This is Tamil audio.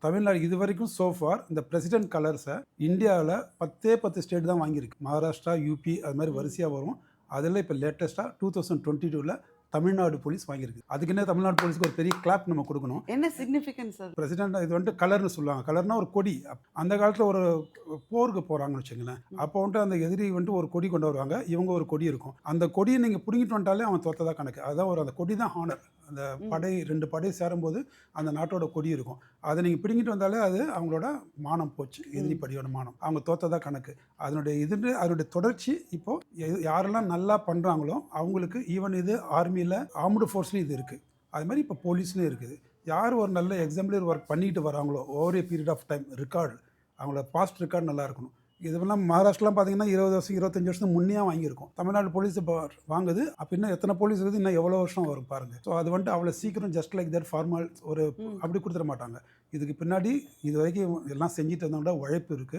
தமிழ்நாடு இது வரைக்கும் சோஃபார் இந்த பிரசிடென்ட் கலர்ஸை இந்தியாவில் 10 ஸ்டேட் தான் வாங்கியிருக்கு. மகாராஷ்டிரா, யூபி அது மாதிரி வரிசையாக வரும். அதில் இப்போ லேட்டஸ்ட்டாக 2022ல் தமிழ்நாடு போலீஸ் வாங்கியிருக்கு. அதுக்குன்னே தமிழ்நாடு போலீஸ்க்கு ஒரு பெரிய கிளாப் நம்ம கொடுக்கணும். என்ன சிக்னிஃபிகன்ஸ் அது? பிரசிடென்ட் இது வந்துட்டு கலர்னு சொல்லுவாங்க. கலர்னா ஒரு கொடி. அந்த காலத்தில் ஒரு போருக்கு போகிறாங்கன்னு வச்சுங்களேன், அப்போ வந்துட்டு அந்த எதிரி வந்துட்டு ஒரு கொடி கொண்டு வருவாங்க. இவங்க ஒரு கொடி இருக்கும். அந்த கொடியை நீங்கள் பிடுங்கிட்டு வந்துட்டாலே அவன் தோத்ததா கணக்கு. அதான் அந்த கொடி தான் ஹானர். அந்த படை 2 படை சேரும்போது அந்த நாட்டோட கொடி இருக்கும். அதை நீங்கள் பிடுங்கிட்டு வந்தாலே அது அவங்களோட மானம் போச்சு. எதிரி படையோட மானம். அவங்க தோத்ததா கணக்கு. அதனுடைய தொடர்ச்சி இப்போது யாரெல்லாம் நல்லா பண்ணுறாங்களோ அவங்களுக்கு ஈவன் இது ஆர்மியில் ஆர்ம்டு ஃபோர்ஸ்லையும் இது இருக்குது. அது மாதிரி இப்போ போலீஸ்லேயும் இருக்குது. யார் ஒரு நல்ல எக்ஸாம்பிளரி ஒர்க் பண்ணிட்டு வராங்களோ over a period of time record அவங்களோட பாஸ்ட் ரெக்கார்டு நல்லா இருக்கணும். இதெல்லாம் மகாராஷ்டிரலாம் பார்த்தீங்கன்னா 20 வருஷம் 25 வருஷம் முன்னே வாங்கியிருக்கும். தமிழ்நாடு போலீஸ் இப்போ வாங்குது. அப்போ இன்னும் எத்தனை போலீஸ் இருக்குது, இன்னும் எவ்வளோ வருஷம் வரும் பாருங்கள். ஸோ அது வந்துட்டு அவ்வளோ சீக்கிரம் ஜஸ்ட் லைக் தட் ஃபார்மல் ஒரு அப்படி கொடுத்துட மாட்டாங்க. இதுக்கு பின்னாடி இது வரைக்கும் எல்லாம் செஞ்சுட்டு இருந்தவங்களோட உழைப்பு இருக்குது.